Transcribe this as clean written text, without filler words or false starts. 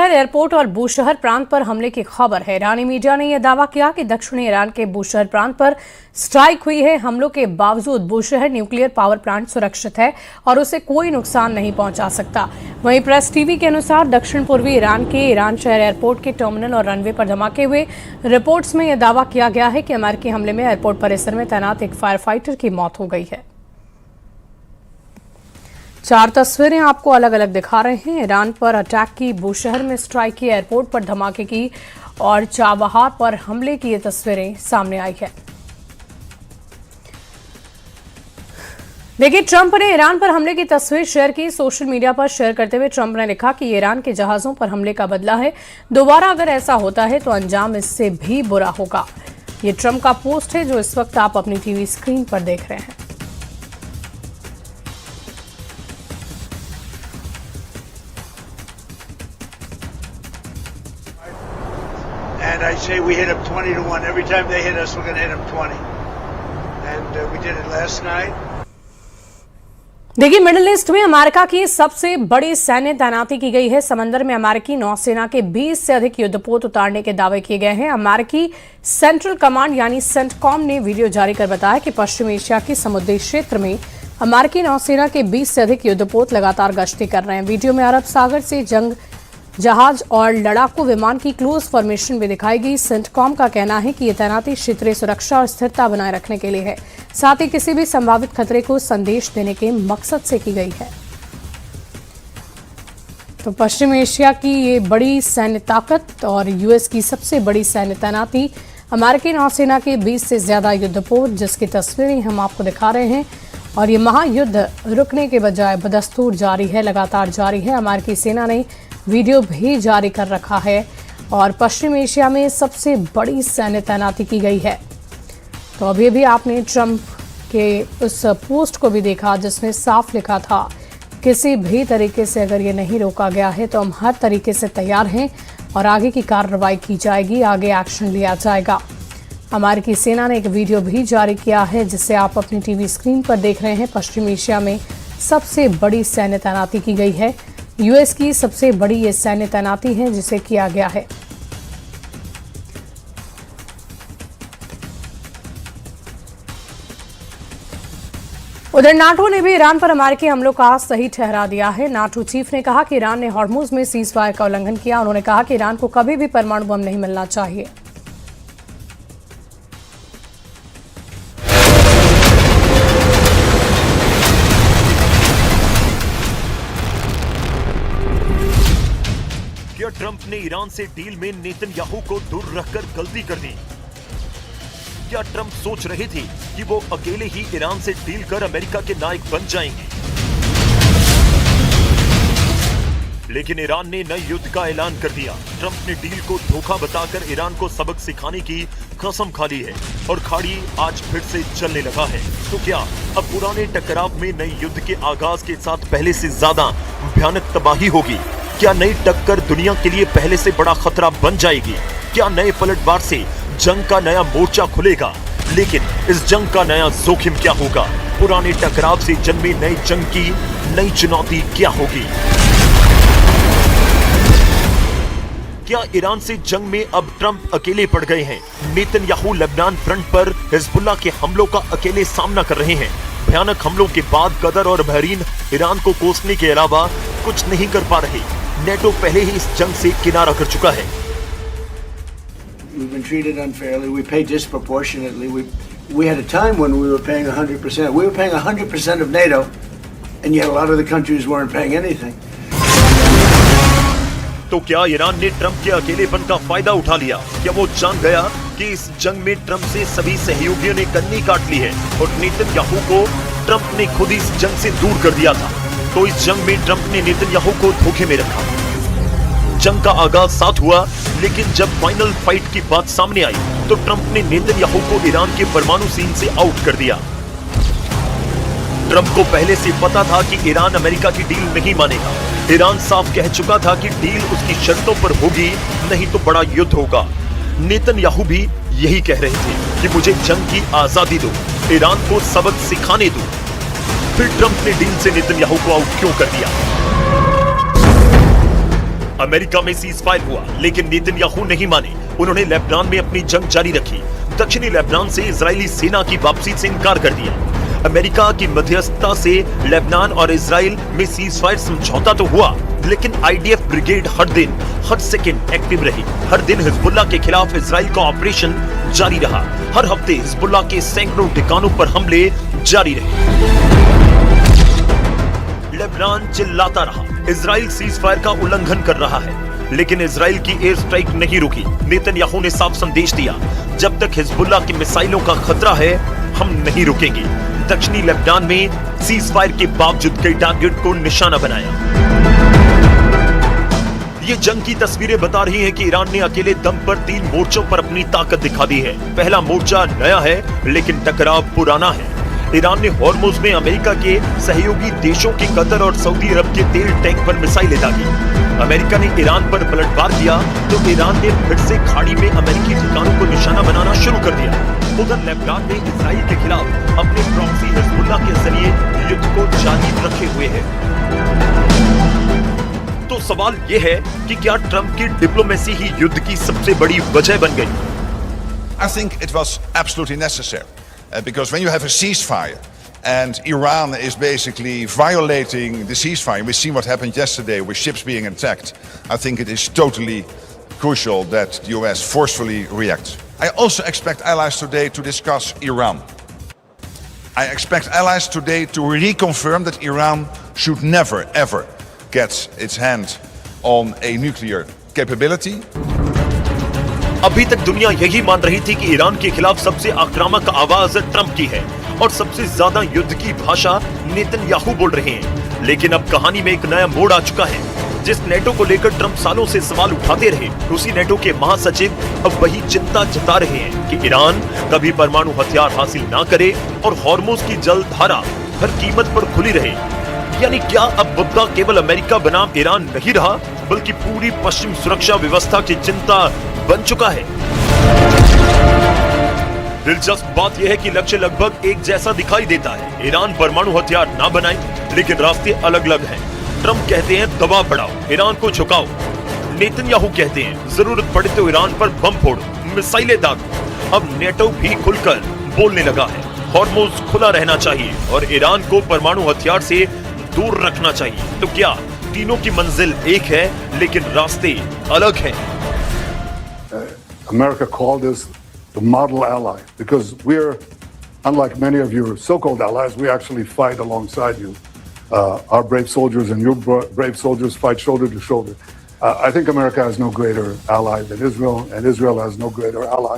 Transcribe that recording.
शहर एयरपोर्ट और बूशहर प्रांत पर हमले की खबर है। ईरानी मीडिया ने यह दावा किया कि दक्षिणी ईरान के बूशहर प्रांत पर स्ट्राइक हुई है। हमलों के बावजूद बूशहर न्यूक्लियर पावर प्लांट सुरक्षित है और उसे कोई नुकसान नहीं पहुंचा सकता। वहीं प्रेस टीवी के अनुसार दक्षिण पूर्वी ईरान के ईरान शहर एयरपोर्ट के टर्मिनल और रनवे पर धमाके हुए। रिपोर्ट्स में यह दावा किया गया है कि अमेरिकी हमले में एयरपोर्ट परिसर में तैनात एक फायर फाइटर की मौत हो गई है। 4 तस्वीरें आपको अलग अलग दिखा रहे हैं। ईरान पर अटैक की, बूशहर में स्ट्राइक की, एयरपोर्ट पर धमाके की और चाबहार पर हमले की ये तस्वीरें सामने आई है। देखिए, ट्रंप ने ईरान पर हमले की तस्वीर शेयर की। सोशल मीडिया पर शेयर करते हुए ट्रंप ने लिखा कि ईरान के जहाजों पर हमले का बदला है। दोबारा अगर ऐसा होता है तो अंजाम इससे भी बुरा होगा। ये ट्रंप का पोस्ट है जो इस वक्त आप अपनी टीवी स्क्रीन पर देख रहे हैं। And I say we hit them 20-1. Every time they hit us, we're going to hit them 20. And we did it last night. देखिए, मिडिल ईस्ट में अमेरिका की सबसे बड़ी सैन्य तैनाती की गई है। समंदर में अमेरिकी नौसेना के 20 से अधिक युद्धपोत उतारने के दावे किए गए हैं। अमेरिकी सेंट्रल कमांड यानी सेंटकॉम ने वीडियो जारी कर बताया कि पश्चिम एशिया के समुद्री क्षेत्र में अमेरिकी नौसेना के 20 से अधिक युद्धपोत लगातार गश्ती कर रहे हैं। वीडियो में अरब सागर से जंग जहाज और लड़ाकू विमान की क्लोज फॉर्मेशन भी दिखाई गई। सेंटकॉम का कहना है कि यह तैनाती क्षेत्रीय सुरक्षा और स्थिरता बनाए रखने के लिए है, साथ ही किसी भी संभावित खतरे को संदेश देने के मकसद से की गई है। तो पश्चिम एशिया की ये बड़ी सैन्य ताकत और यूएस की सबसे बड़ी सैन्य तैनाती, अमेरिकी नौसेना के 20 से ज्यादा युद्धपोत, जिसकी तस्वीरें हम आपको दिखा रहे हैं। और ये महायुद्ध रुकने के बजाय बदस्तूर जारी है, लगातार जारी है। अमेरिकी सेना ने वीडियो भी जारी कर रखा है और पश्चिम एशिया में सबसे बड़ी सैन्य तैनाती की गई है। तो अभी भी आपने ट्रंप के उस पोस्ट को भी देखा जिसमें साफ लिखा था, किसी भी तरीके से अगर ये नहीं रोका गया है तो हम हर तरीके से तैयार हैं और आगे की कार्रवाई की जाएगी, आगे एक्शन लिया जाएगा। अमेरिकी सेना ने एक वीडियो भी जारी किया है जिसे आप अपनी टीवी स्क्रीन पर देख रहे हैं। पश्चिम एशिया में सबसे बड़ी सैन्य तैनाती की गई है। यूएस की सबसे बड़ी ये सैन्य तैनाती है जिसे किया गया है। उधर नाटो ने भी ईरान पर अमेरिकी हमलों का सही ठहरा दिया है। नाटो चीफ ने कहा कि ईरान ने हॉर्मुज में सीजफायर का उल्लंघन किया। उन्होंने कहा कि ईरान को कभी भी परमाणु बम नहीं मिलना चाहिए। क्या ट्रंप ने ईरान से डील में नेतन्याहू को दूर रखकर गलती कर दी? क्या ट्रंप सोच रहे थे कि वो अकेले ही ईरान से डील कर अमेरिका के नायक बन जाएंगे? लेकिन ईरान ने नए युद्ध का ऐलान कर दिया। ट्रंप ने डील को धोखा बताकर ईरान को सबक सिखाने की कसम खा ली है और खाड़ी आज फिर से चलने लगा है। तो क्या अब पुराने टकराव में नए युद्ध के आगाज के साथ पहले से ज्यादा भयानक तबाही होगी? क्या नई टक्कर दुनिया के लिए पहले से बड़ा खतरा बन जाएगी? क्या नए पलटवार से जंग का नया मोर्चा खुलेगा? लेकिन इस जंग का नया जोखिम क्या होगा? पुराने टकराव से जन्मी नई जंग की नई चुनौती क्या होगी? क्या ईरान से जंग में अब ट्रंप अकेले पड़ गए हैं? नेतन्याहू लेबनान फ्रंट पर हिजबुल्लाह के हमलों का अकेले सामना कर रहे हैं। भयानक हमलों के बाद कतर और बहरीन ईरान को कोसने के अलावा कुछ नहीं कर पा रहे। नेटो पहले ही इस जंग से किनारा कर चुका है। We've been treated unfairly. We pay disproportionately. We had a time when we were paying 100%. We were paying 100% of NATO, and yet a lot of the countries weren't paying anything. तो क्या ईरान ने Trump के अकेलेपन का फायदा उठा लिया? क्या वो जान गया कि इस जंग में ट्रंप से सभी सहयोगियों ने कन्नी काट ली है और नेतन्याहू को ट्रंप ने खुद इस जंग से दूर कर दिया था? तो इस जंग में ट्रंप ने नेतन्याहू को धोखे में रखा। जंग का आगाज साथ हुआ, लेकिन जब फाइनल फाइट की बात सामने आई तो ट्रंप ने नेतन्याहू को ईरान के परमाणु सीन से आउट कर दिया। ट्रंप को पहले से पता था कि ईरान अमेरिका की डील नहीं मानेगा। ईरान साफ कह चुका था कि डील उसकी शर्तों पर होगी, नहीं तो बड़ा युद्ध होगा। नेतन्याहू भी यही कह रहे थे कि मुझे जंग की आजादी दो, ईरान को सबक सिखाने दो। फिर ट्रंप ने डील से नेतन्याहू को आउट क्यों कर दिया? अमेरिका में सीज फायर हुआ, लेकिन नेतन्याहू नहीं माने। उन्होंने लेबनान में अपनी जंग जारी रखी। दक्षिणी लेबनान से इजरायली सेना की वापसी से इनकार कर दिया। अमेरिका की मध्यस्थता से लेबनान और इजराइल में सीज फायर समझौता तो हुआ, लेकिन आईडीएफ ब्रिगेड हर दिन हर सेकंड एक्टिव रही। हर दिन हिजबुल्लाह के खिलाफ इजराइल का ऑपरेशन जारी रहा। हर हफ्ते हिजबुल्लाह के सैकड़ों ठिकानों पर हमले जारी रहे। लेबनान चिल्लाता रहा, इजराइल सीज फायर का उल्लंघन कर रहा है, लेकिन इजराइल की एयर स्ट्राइक नहीं रुकी। नेतन्याहू ने साफ संदेश दिया, जब तक हिजबुल्लाह की मिसाइलों का खतरा है, हम नहीं रुकेंगे। दक्षिणी लेबनान में सीज फायर के बावजूद कई टारगेट को निशाना बनाया। ये जंग की तस्वीरें बता रही हैं कि ईरान ने अकेले दम पर 3 मोर्चों पर अपनी ताकत दिखा दी है। पहला मोर्चा नया है, लेकिन टकराव पुराना है। ईरान ने हॉर्मुज में अमेरिका के सहयोगी देशों के कतर और सऊदी अरब के तेल टैंक पर मिसाइलें दागी। अमेरिका ने ईरान पर पलटवार किया तो ईरान ने फिर से खाड़ी में अमेरिकी ठिकानों को निशाना बनाना शुरू कर दिया। उधर लेबनान में इजराइल के खिलाफ अपने प्रॉक्सी हिजबुल्लाह के जरिए युद्ध को जारी रखे हुए है। तो सवाल ये है कि क्या ट्रंप की डिप्लोमेसी ही युद्ध की सबसे बड़ी वजह बन गई? I think it was absolutely necessary because when you have a ceasefire and Iran is basically violating the ceasefire, we've seen what happened yesterday with ships being attacked. I think it is totally crucial that the US forcefully reacts. I also expect allies today to discuss Iran. I expect allies today to reconfirm that Iran should never ever get its hand on a nuclear capability. अभी तक दुनिया यही मान रही थी कि Iran के खिलाफ सबसे आक्रामक आवाज ट्रंप की है और सबसे ज्यादा युद्ध की भाषा नेतन्याहू बोल रहे हैं। लेकिन अब कहानी में एक नया मोड़ आ चुका है। जिस नेटो को लेकर ट्रंप सालों से सवाल उठाते रहे, उसी नेटो के महासचिव अब वही चिंता जता रहे हैं कि ईरान कभी परमाणु हथियार हासिल ना करे और हॉर्मुज की जल धारा हर कीमत पर खुली रहे। यानी क्या अब मुद्दा केवल अमेरिका बनाम ईरान नहीं रहा, बल्कि पूरी पश्चिम सुरक्षा व्यवस्था की चिंता बन चुका है। दिलचस्प बात यह है कि लक्ष्य लगभग एक जैसा दिखाई देता है। ईरान परमाणु हथियार ना बनाए, लेकिन रास्ते अलग अलग हैं। ट्रंप कहते हैं दबाव बढ़ाओ, ईरान को झुकाओ। नेतन्याहू कहते हैं जरूरत पड़े तो ईरान पर बम फोड़ो, मिसाइलें दागो। अब नेटो भी खुलकर बोलने लगा है। हॉर्मुज खुला रहना चाहिए और ईरान को परमाणु हथियार से दूर रखना चाहिए। तो क्या तीनों की मंजिल एक है, लेकिन रास्ते अलग हैं? America called us the model ally because we're, unlike many of your so-called allies, we actually fight alongside you. Our brave soldiers and your brave soldiers fight shoulder to shoulder. I think America has no greater ally than Israel, and Israel has no greater ally